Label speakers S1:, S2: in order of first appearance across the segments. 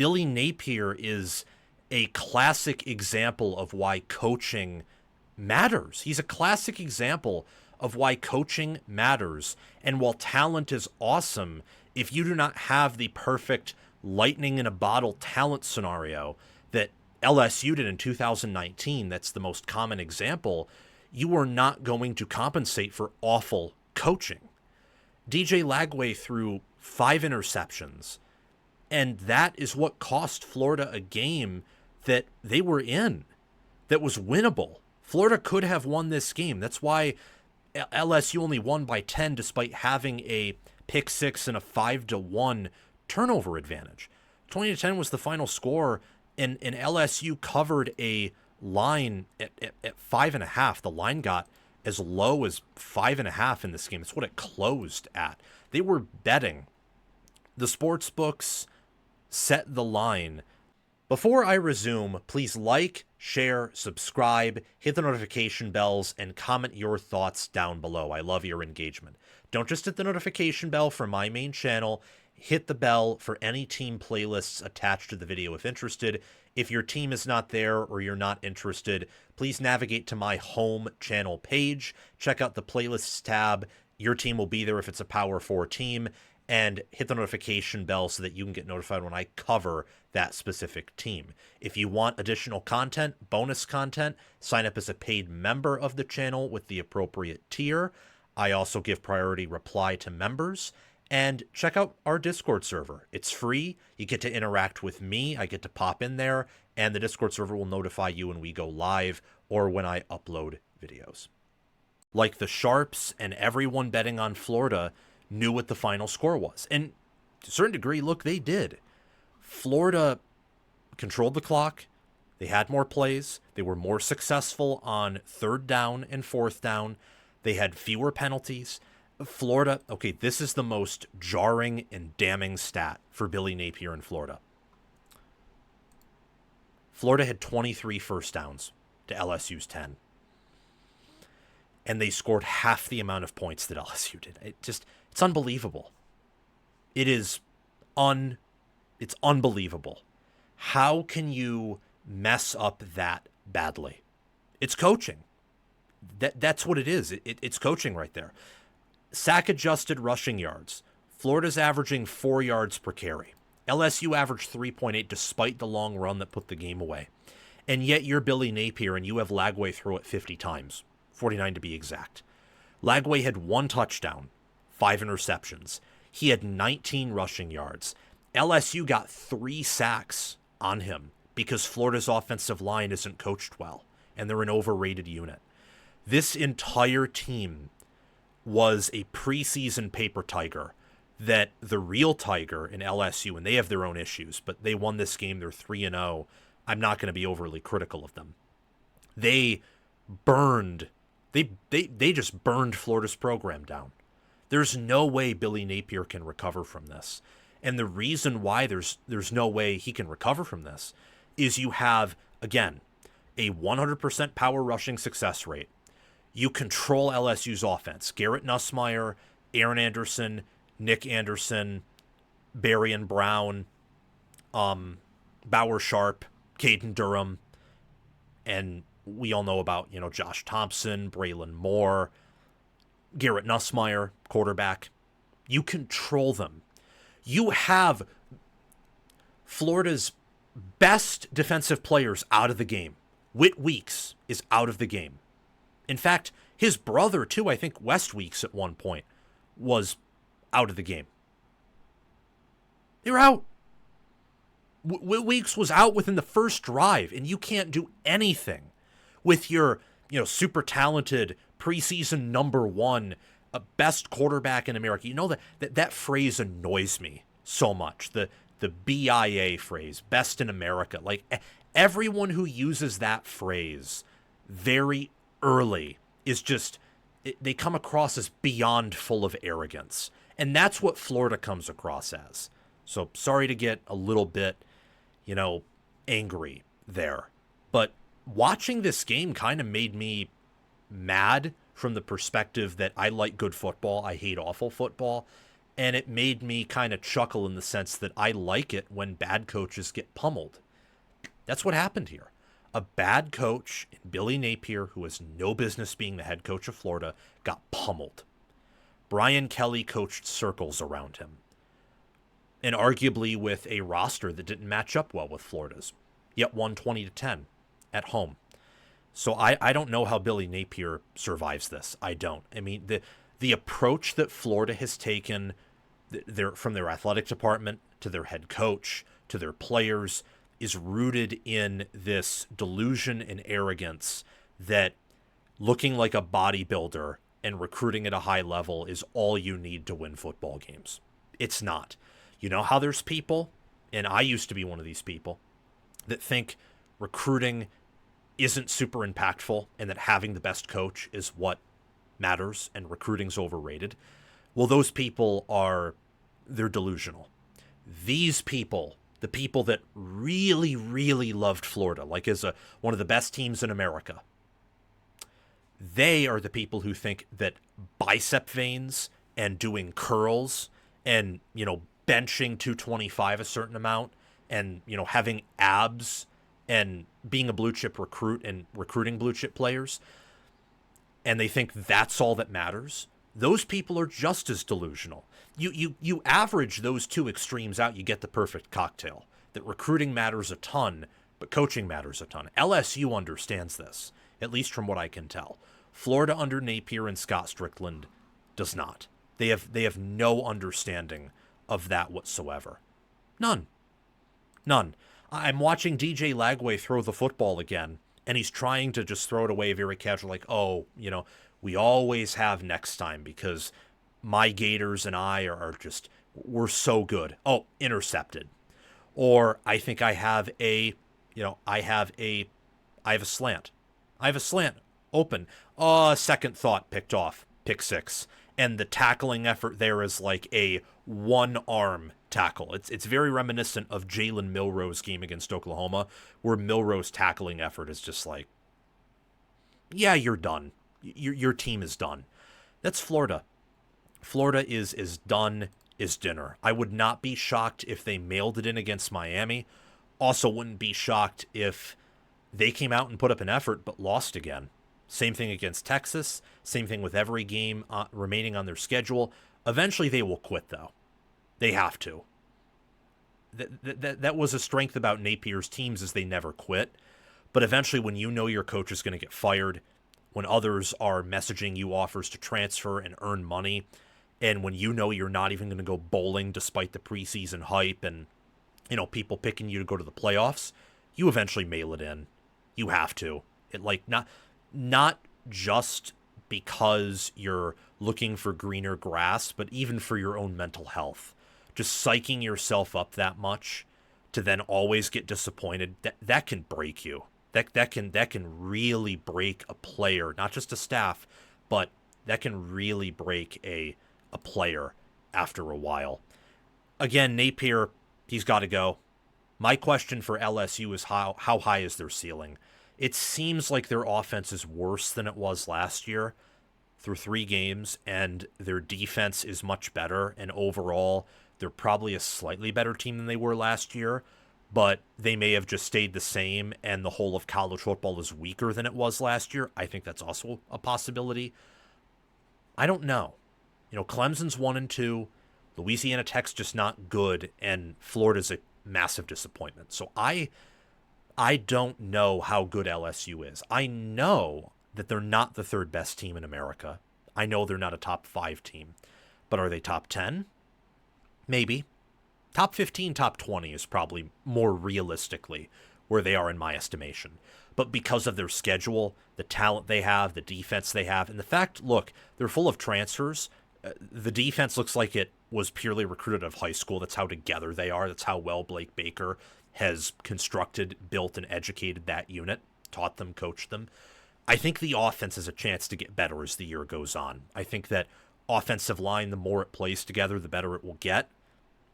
S1: Billy Napier is a classic example of why coaching matters. He's a classic example of why coaching matters. And while talent is awesome, if you do not have the perfect lightning in a bottle talent scenario that LSU did in 2019, that's the most common example, you are not going to compensate for awful coaching. DJ Lagway threw 5 interceptions, and that is what cost Florida a game that they were in, that was winnable. Florida could have won this game. That's why LSU only won by 10 despite having a pick 6 and a 5-1 turnover advantage. 20-10 was the final score, and LSU covered a line at 5.5. The line got as low as 5.5 in this game. It's what it closed at. They were betting. The sports books set the line. Before I resume, please like, share, subscribe, hit the notification bells, and comment your thoughts down below. I love your engagement. Don't just hit the notification bell for my main channel. Hit the bell for any team playlists attached to the video if interested. If your team is not there or you're not interested, please navigate to my home channel page. Check out the playlists tab. Your team will be there if it's a Power 4 team. And hit the notification bell so that you can get notified when I cover that specific team. If you want additional content, bonus content, sign up as a paid member of the channel with the appropriate tier. I also give priority reply to members. And check out our Discord server. It's free. You get to interact with me. I get to pop in there. And the Discord server will notify you when we go live or when I upload videos. Like the Sharps and everyone betting on Florida knew what the final score was. And to a certain degree, look, they did. Florida controlled the clock. They had more plays. They were more successful on 3rd down and 4th down. They had fewer penalties. Florida, okay, this is the most jarring and damning stat for Billy Napier in Florida. Florida had 23 first downs to LSU's 10. And they scored half the amount of points that LSU did. It's unbelievable. It's unbelievable. How can you mess up that badly? It's coaching. That's what it is. It's coaching right there. Sack-adjusted rushing yards. Florida's averaging 4 yards per carry. LSU averaged 3.8 despite the long run that put the game away. And yet you're Billy Napier and you have Lagway throw it 50 times. 49 to be exact. Lagway had 1 touchdown, 5 interceptions. He had 19 rushing yards. LSU got 3 sacks on him because Florida's offensive line isn't coached well, and they're an overrated unit. This entire team was a preseason paper tiger that the real tiger in LSU, and they have their own issues, but they won this game. They're 3-0. I'm not going to be overly critical of them. They just burned Florida's program down. There's no way Billy Napier can recover from this. And the reason why there's no way he can recover from this is you have, again, a 100% power rushing success rate. You control LSU's offense. Garrett Nussmeier, Aaron Anderson, Nick Anderson, Berrien Brown, Bauer Sharp, Caden Durham, and we all know about, Josh Thompson, Brycen Moore, Garrett Nussmeier, quarterback. You control them. You have Florida's best defensive players out of the game. Whit Weeks is out of the game. In fact, his brother, too, I think West Weeks at one point, was out of the game. They were out. Whit Weeks was out within the first drive, and you can't do anything with your, super talented preseason number 1, best quarterback in America. You know that phrase annoys me so much. The BIA phrase, best in America. Like, everyone who uses that phrase very early is just, they come across as beyond full of arrogance. And that's what Florida comes across as. So sorry to get a little bit, angry there. But watching this game kind of made me mad from the perspective that I like good football. I hate awful football. And it made me kind of chuckle in the sense that I like it when bad coaches get pummeled. That's what happened here. A bad coach, Billy Napier, who has no business being the head coach of Florida, got pummeled. Brian Kelly coached circles around him, and arguably with a roster that didn't match up well with Florida's, yet won 20-10 at home. So I don't know how Billy Napier survives this. I don't. I mean, the approach that Florida has taken, from their athletic department to their head coach to their players, is rooted in this delusion and arrogance that looking like a bodybuilder and recruiting at a high level is all you need to win football games. It's not. You know how there's people, and I used to be one of these people, that think recruiting isn't super impactful and that having the best coach is what matters and recruiting's overrated. Well, those people they're delusional. These people, the people that really, really loved Florida, like as one of the best teams in America, they are the people who think that bicep veins and doing curls and, benching 225 a certain amount and, having abs and being a blue chip recruit and recruiting blue chip players, and they think that's all that matters. Those people are just as delusional. You average those two extremes out, you get the perfect cocktail. That recruiting matters a ton, but coaching matters a ton. LSU understands this, at least from what I can tell. Florida under Napier and Scott Strickland does not. They have no understanding of that whatsoever. None. I'm watching DJ Lagway throw the football again, and he's trying to just throw it away very casual, like, we always have next time because my Gators and I we're so good. Oh, intercepted. Or I think I have a slant. I have a slant open. Oh, second thought, picked off, pick six. And the tackling effort there is like a one-arm tackle. It's very reminiscent of Jalen Milroe's game against Oklahoma, where Milroe's tackling effort is just like, yeah, you're done. Your team is done. That's Florida. Florida is done as dinner. I would not be shocked if they mailed it in against Miami. Also wouldn't be shocked if they came out and put up an effort but lost again. Same thing against Texas. Same thing with every game remaining on their schedule. Eventually they will quit, though. They have to. That was a strength about Napier's teams, is they never quit. But eventually when you know your coach is going to get fired, when others are messaging you offers to transfer and earn money, and when you know you're not even going to go bowling despite the preseason hype and, people picking you to go to the playoffs, you eventually mail it in. You have to. Not just because you're looking for greener grass, but even for your own mental health. Just psyching yourself up that much to then always get disappointed, that can break you. That can really break a player, not just a staff, but that can really break a player after a while. Again, Napier, he's got to go. My question for LSU is how high is their ceiling? It seems like their offense is worse than it was last year through 3 games, and their defense is much better, and overall, they're probably a slightly better team than they were last year, but they may have just stayed the same, and the whole of college football is weaker than it was last year. I think that's also a possibility. I don't know. Clemson's 1-2, Louisiana Tech's just not good, and Florida's a massive disappointment. So I don't know how good LSU is. I know that they're not the 3rd best team in America. I know they're not a top 5 team. But are they top 10? Maybe. Top 15, top 20 is probably more realistically where they are in my estimation. But because of their schedule, the talent they have, the defense they have, and the fact, look, they're full of transfers. The defense looks like it was purely recruited out of high school. That's how together they are. That's how well Blake Baker has constructed, built, and educated that unit, taught them, coached them. I think the offense has a chance to get better as the year goes on. I think that offensive line, the more it plays together, the better it will get,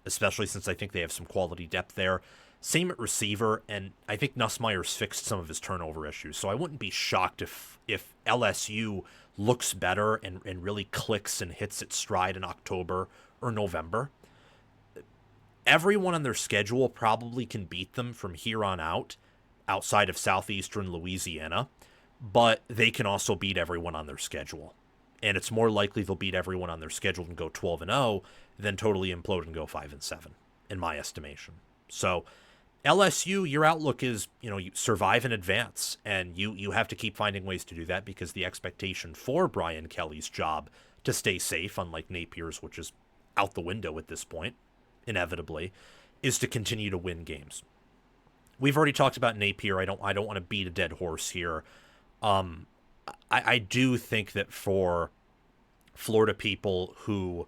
S1: especially since I think they have some quality depth there. Same at receiver, and I think Nussmeier's fixed some of his turnover issues, so I wouldn't be shocked if LSU looks better and really clicks and hits its stride in October or November. Everyone on their schedule probably can beat them from here on out, outside of southeastern Louisiana, but they can also beat everyone on their schedule. And it's more likely they'll beat everyone on their schedule and go 12-0 than totally implode and go 5-7, in my estimation. So LSU, your outlook is, you survive and advance, and you have to keep finding ways to do that because the expectation for Brian Kelly's job to stay safe, unlike Napier's, which is out the window at this point, inevitably, is to continue to win games. We've already talked about Napier. I don't want to beat a dead horse here. I do think that for Florida people who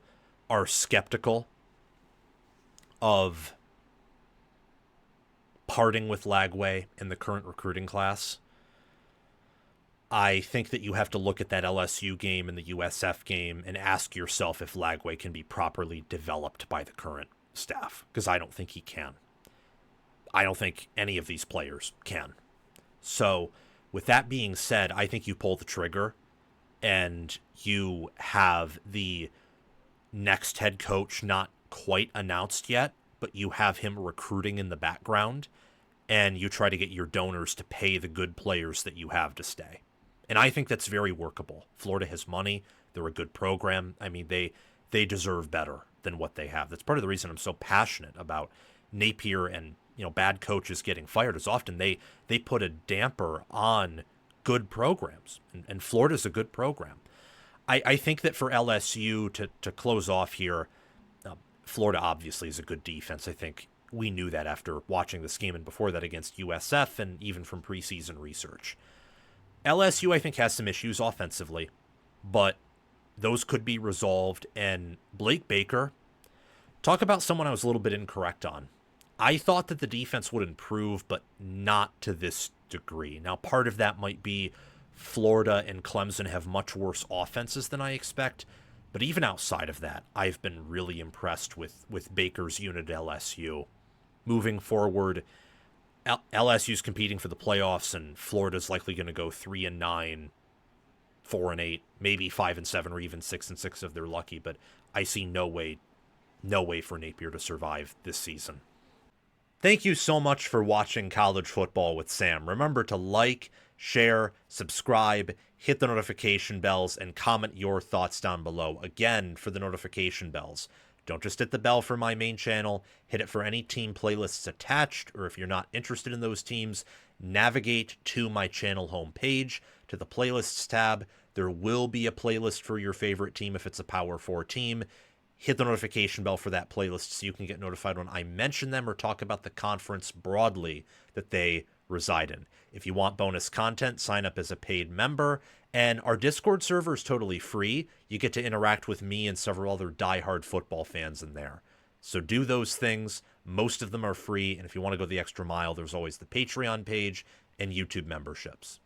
S1: are skeptical of parting with Lagway in the current recruiting class, I think that you have to look at that LSU game and the USF game and ask yourself if Lagway can be properly developed by the current staff, because I don't think he can. I don't think any of these players can. So with that being said, I think you pull the trigger and you have the next head coach not quite announced yet, but you have him recruiting in the background, and you try to get your donors to pay the good players that you have to stay. And I think that's very workable. Florida has money. They're a good program. I mean, they deserve better than what they have. That's part of the reason I'm so passionate about Napier and, bad coaches getting fired, is often they put a damper on good programs. And Florida's a good program. I think that for LSU to close off here, Florida obviously is a good defense. I think we knew that after watching this game and before that against USF and even from preseason research. LSU, I think, has some issues offensively, but those could be resolved. And Blake Baker, talk about someone I was a little bit incorrect on. I thought that the defense would improve, but not to this degree. Now, part of that might be Florida and Clemson have much worse offenses than I expect. But even outside of that, I've been really impressed with Baker's unit at LSU. Moving forward, LSU's competing for the playoffs, and Florida's likely going to go 3-9, 4-8, maybe 5-7, or even 6-6 if they're lucky. But I see no way for Napier to survive this season. Thank you so much for watching College Football with Sam. Remember to like, share, subscribe, hit the notification bells, and comment your thoughts down below. Again, for the notification bells, don't just hit the bell for my main channel, hit it for any team playlists attached, or if you're not interested in those teams, navigate to my channel homepage, to the playlists tab. There will be a playlist for your favorite team if it's a Power 4 team. Hit the notification bell for that playlist so you can get notified when I mention them or talk about the conference broadly that they reside in. If you want bonus content, sign up as a paid member. And our Discord server is totally free. You get to interact with me and several other diehard football fans in there. So do those things. Most of them are free. And if you want to go the extra mile, there's always the Patreon page and YouTube memberships.